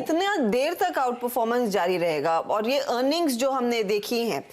कितना देर तक out performance जारी रहेगा और ये अर्निंग्स जो हमने देखी हैं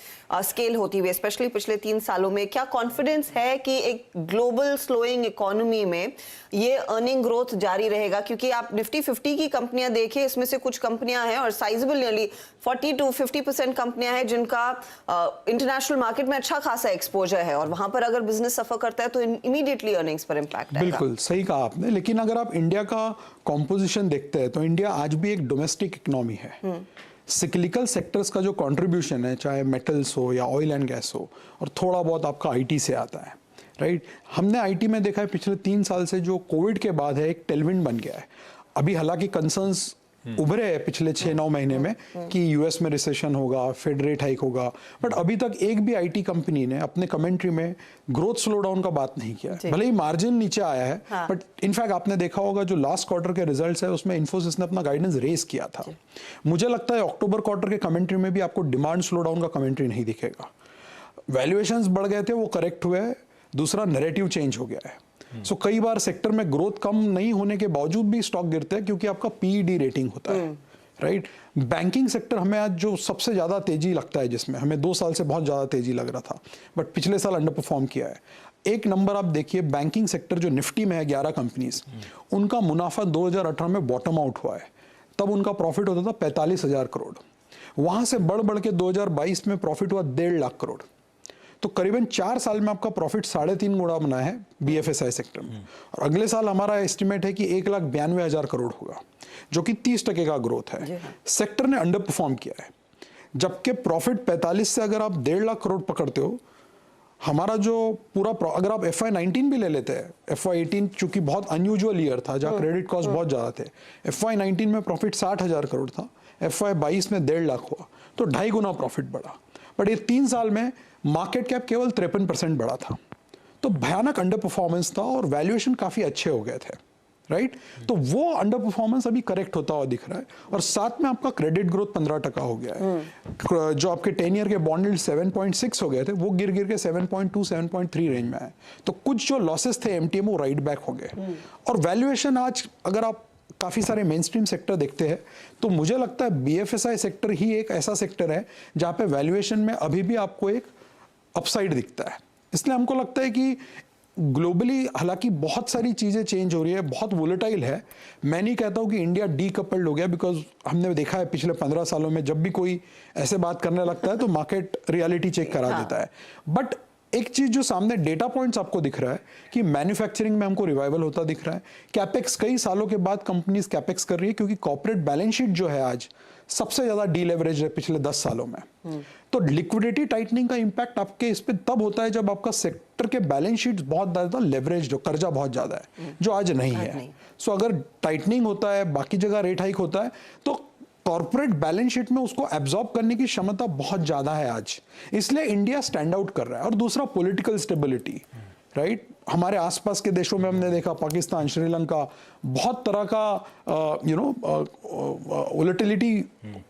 स्केल होती हुई स्पेशली पिछले 3 सालों में, क्या कॉन्फिडेंस है कि एक ग्लोबल स्लोइंग इकोनॉमी में ये अर्निंग ग्रोथ जारी रहेगा? क्योंकि आप निफ्टी 50 की कंपनियां देखिए, इसमें से कुछ कंपनियां हैं और साइजेबल नियरली 40 to 50% कंपनियां हैं जिनका इंटरनेशनल मार्केट में अच्छा खासा एक्सपोजर है और वहां पर अगर बिजनेस सफर करता है तो इमीडिएटली अर्निंग्स पर इम्पैक्ट आएगा। बिल्कुल सही कहा आपने, लेकिन अगर आप इंडिया का कॉम्पोजिशन देखते हैं तो इंडिया आज भी एक डोमेस्टिक इकोनॉमी है। सिक्लिकल सेक्टर्स का जो कंट्रीब्यूशन है, चाहे मेटल्स हो या ऑयल एंड गैस हो, और थोड़ा बहुत आपका आईटी से आता है, राइट। हमने आईटी में देखा है पिछले 3 साल से जो कोविड के बाद है एक टेलविंड बन गया है। अभी हालांकि कंसर्न्स उभरे हैं पिछले 6-9 महीने में कि यूएस में रिसेशन होगा, फेड रेट हाइक होगा, बट अभी तक एक भी आईटी कंपनी ने अपने कमेंट्री में ग्रोथ स्लो डाउन का बात नहीं किया है। भले ही मार्जिन नीचे आया है, बट इनफैक्ट आपने देखा होगा जो लास्ट क्वार्टर के रिजल्ट्स है उसमें इन्फोसिस ने अपना गाइडेंस रेज किया था। मुझे लगता है अक्टूबर क्वार्टर के कमेंट्री में भी आपको डिमांड स्लो डाउन का कमेंट्री नहीं दिखेगा। वैल्यूएशंस बढ़ गए थे, वो करेक्ट हुए, दूसरा नैरेटिव चेंज हो गया है। सो कई बार सेक्टर में ग्रोथ कम नहीं होने के बावजूद भी स्टॉक गिरते हैं क्योंकि आपका पीईडी रेटिंग होता है, राइट। बैंकिंग सेक्टर हमें आज जो सबसे ज्यादा तेजी लगता है, जिसमें हमें 2 साल से बहुत ज्यादा तेजी लग रहा था, बट पिछले साल अंडर परफॉर्म किया है। एक नंबर आप देखिए, बैंकिंग सेक्टर जो निफ्टी में है 11 कंपनीज, उनका मुनाफा 2018 में बॉटम आउट हुआ है। तब उनका प्रॉफिट होता था 45,000 करोड़, वहां से बढ़ बढ़ के 2022 में प्रॉफिट हुआ 1.5 लाख करोड़। तो करीबन 4 साल में आपका प्रॉफिट 3.5 गुना बना है बीएफएसआई सेक्टर में। और अगले साल हमारा एस्टिमेट है कि 1,92,000 करोड़ होगा, जो कि 30% का ग्रोथ है। सेक्टर ने अंडर परफॉर्म किया है, जबकि प्रॉफिट 45 से अगर आप 1.5 लाख करोड़ पकड़ते हो, हमारा जो पूरा अगर आप FY19 भी ले लेते हैं, FY18 चूंकि बहुत अनयूजुअल ईयर था जहाँ क्रेडिट कॉस्ट बहुत ज्यादा थे, FY19 में प्रॉफिट 60,000 करोड़ था, FY22 में 1.5 लाख हुआ, तो 2.5 गुना प्रॉफिट बढ़ा। बट ये 3 साल में मार्केट कैप केवल 53% बढ़ा था, तो भयानक अंडर परफॉर्मेंस था और वैल्यूएशन काफी अच्छे हो गए थे, राइट। तो वो अंडर परफॉर्मेंस अभी करेक्ट होता हुआ दिख रहा है और साथ में आपका क्रेडिट ग्रोथ 15% हो गया है। जो आपके 10 ईयर के बॉन्ड यील्ड 7.6 हो गए थे, वो गिर गिर के 7.2 7.3 रेंज में आए। तो कुछ जो लॉसेस थे एमटीएम वो राइट बैक हो गए। और वैल्यूएशन आज अगर आप काफी सारे मेन स्ट्रीम सेक्टर देखते हैं तो मुझे लगता है बीएफएसआई सेक्टर ही एक ऐसा सेक्टर है जहां पे वैल्यूएशन में अभी भी आपको एक अपसाइड दिखता है। इसलिए हमको लगता है कि ग्लोबली हालांकि बहुत सारी चीजें चेंज हो रही है, बहुत वोलेटाइल है। मैं नहीं कहता हूं कि इंडिया डीकपल्ड हो गया, बिकॉज हमने देखा है पिछले 15 सालों में जब भी कोई ऐसे बात करने लगता है तो मार्केट रियलिटी चेक करा देता है। बट एक चीज जो सामने डेटा पॉइंट्स आपको दिख रहा है कि मैन्युफैक्चरिंग में हमको रिवाइवल होता दिख रहा है। कैपेक्स कई सालों के बाद कंपनीज कैपेक्स कर रही है क्योंकि कॉर्पोरेट बैलेंस शीट जो है आज सबसे ज्यादा डीलेवरेज है पिछले 10 सालों में। तो लिक्विडिटी टाइटनिंग का इंपैक्ट आपके इस पे तब होता है जब आपका सेक्टर के बैलेंस शीट बहुत ज्यादा लेवरेज हो, कर्जा बहुत ज्यादा है, जो आज नहीं है। सो अगर टाइटनिंग होता है, बाकी जगह रेट हाइक होता है, तो कॉर्पोरेट बैलेंस शीट में उसको एब्जॉर्ब करने की क्षमता बहुत ज्यादा है आज, इसलिए इंडिया स्टैंड आउट कर रहा है। और दूसरा पॉलिटिकल स्टेबिलिटी, राइट। हमारे आसपास के देशों में हमने देखा, पाकिस्तान, श्रीलंका, बहुत तरह का वोलेटिलिटी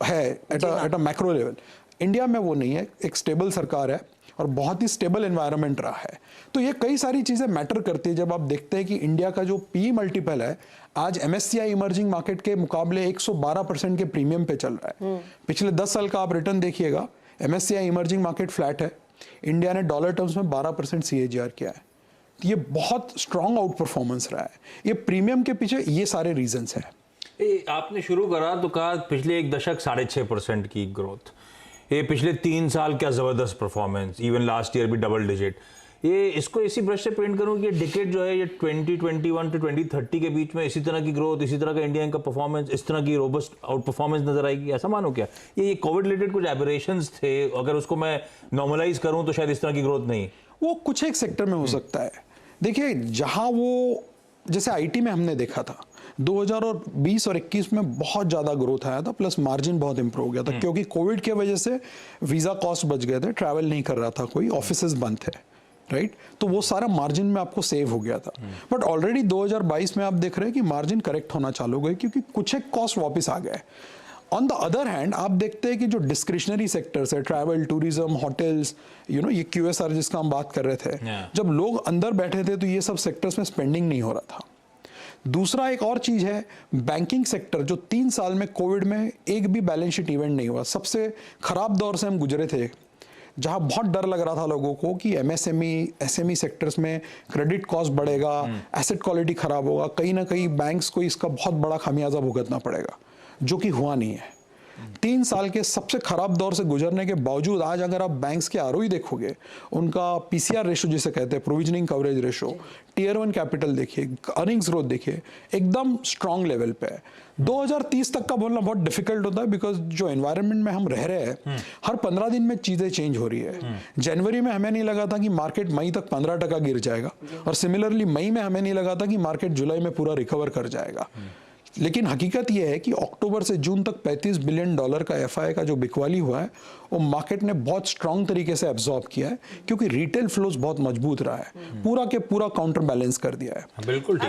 है at a macro level. India में वो नहीं है, एक स्टेबल सरकार है और बहुत ही स्टेबल एनवायरनमेंट रहा है। तो ये कई सारी चीजें मैटर करती है जब आप देखते हैं कि इंडिया का जो पी मल्टीपल है आज एमएससीआई इमर्जिंग मार्केट के मुकाबले 112% के प्रीमियम पे चल रहा है। पिछले 10 साल का आप रिटर्न देखिएगा, एमएससीआई इमर्जिंग मार्केट फ्लैट है, इंडिया ने डॉलर टर्म्स में 12% CAGR किया है। ये बहुत स्ट्रॉन्ग आउट परफॉर्मेंस रहा है। ये प्रीमियम के पीछे ये सारे रीजंस हैं। आपने शुरू करा तो कहा पिछले 1 दशक 6.5% की ग्रोथ, ये पिछले 3 साल क्या जबरदस्त परफॉर्मेंस, इवन लास्ट ईयर भी डबल डिजिट। ये इसको इसी ब्रश से पेंट करूं कि डिकेड जो है ये 2021 to 2030 के बीच में इसी तरह की ग्रोथ, इसी तरह का इंडिया का परफॉर्मेंस, इस तरह की रोबस्ट आउट परफॉर्मेंस नजर आएगी, ऐसा मानो क्या? ये कोविड रिलेटेड कुछ एबरेशंस थे, अगर उसको मैं नॉर्मलाइज करूं तो शायद इस तरह की ग्रोथ नहीं, वो कुछ एक सेक्टर में हो सकता है। देखिए, जहां वो जैसे आईटी में हमने देखा था 2020 और 21 में बहुत ज्यादा ग्रोथ आया था, प्लस मार्जिन बहुत इंप्रूव हो गया था क्योंकि कोविड के वजह से वीजा कॉस्ट बच गए थे, ट्रैवल नहीं कर रहा था कोई, ऑफिसेज बंद थे, राइट। तो वो सारा मार्जिन में आपको सेव हो गया था। बट ऑलरेडी 2022 में आप देख रहे हैं कि मार्जिन करेक्ट होना चालू हो गए क्योंकि कुछ एक कॉस्ट वापस आ गए। ऑन द अदर हैंड आप देखते हैं कि जो डिस्क्रिशनरी सेक्टर्स है, ट्रैवल, टूरिज्म, होटल्स, ये QSR जिसका हम बात कर रहे थे, जब लोग अंदर बैठे थे तो ये सब सेक्टर्स में स्पेंडिंग नहीं हो रहा था। दूसरा एक और चीज है बैंकिंग सेक्टर, जो 3 साल में कोविड में एक भी बैलेंस शीट इवेंट नहीं हुआ। सबसे खराब दौर से हम गुजरे थे, जहां बहुत डर लग रहा था लोगों को कि एसएमई सेक्टर्स में क्रेडिट कॉस्ट बढ़ेगा, एसेट क्वालिटी खराब होगा, कहीं ना कहीं बैंक्स को इसका बहुत बड़ा खामियाजा भुगतना पड़ेगा, जो कि हुआ नहीं है। 3 साल के सबसे खराब दौर से गुजरने के बावजूद आज अगर आप बैंक्स के आरओई देखोगे, उनका पीसीआर रेशो जिसे कहते हैं, provisioning coverage ratio, tier 1 capital देखिए, अर्निंग्स ग्रोथ देखिए, एकदम स्ट्रांग लेवल पे है। 2030 तक का बोलना बहुत डिफिकल्ट होता है, बिकॉज जो एनवायरनमेंट में हम रह रहे हैं, हर 15 दिन में चीजें चेंज हो रही है। जनवरी में हमें नहीं लगा था कि मार्केट मई तक 15% गिर जाएगा, और सिमिलरली मई में हमें नहीं लगा था कि मार्केट जुलाई में पूरा रिकवर कर जाएगा। लेकिन हकीकत यह है कि अक्टूबर से जून तक $35 बिलियन का एफआई का जो बिकवाली हुआ है, वो मार्केट ने बहुत स्ट्रांग तरीके से एब्जॉर्ब किया है, क्योंकि रिटेल फ्लोज बहुत मजबूत रहा है, पूरा के पूरा काउंटर बैलेंस कर दिया है। बिल्कुल। तो